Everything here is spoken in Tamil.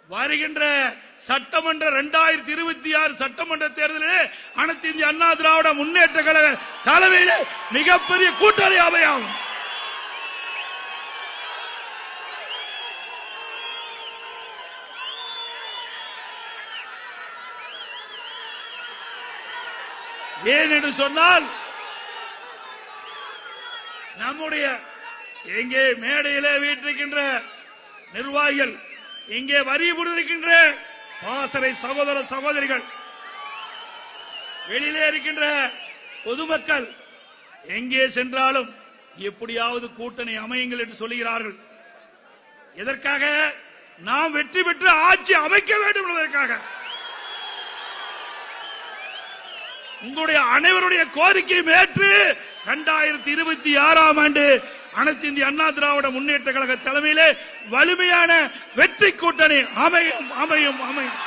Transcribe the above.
வருகின்ற சட்டமன்ற 2026 சட்டமன்ற தேர்தலில் அனைத்து இந்திய அண்ணா திராவிட முன்னேற்ற கழக தலைமையில் மிகப்பெரிய கூட்டணி அமையும். ஏன் என்று சொன்னால் நம்முடைய எங்கே மேடையிலே வீட்டிருக்கின்ற நிர்வாகிகள், இங்கே வரி கொடுத்திருக்கின்ற பாசறை சகோதர சகோதரிகள், வெளியிலே இருக்கின்ற பொதுமக்கள் எங்கே சென்றாலும் எப்படியாவது கூட்டணி அமையுங்கள் என்று சொல்லுகிறார்கள். எதற்காக? நாம் வெற்றி பெற்று ஆட்சி அமைக்க வேண்டும் என்பதற்காக. உங்களுடைய அனைவருடைய கோரிக்கையை ஏற்று 2026 ஆண்டு அனைத்து இந்திய அண்ணா திராவிட முன்னேற்ற கழக தலைமையிலே வலிமையான வெற்றி கூட்டணி அமையும் அமையும் அமையும்.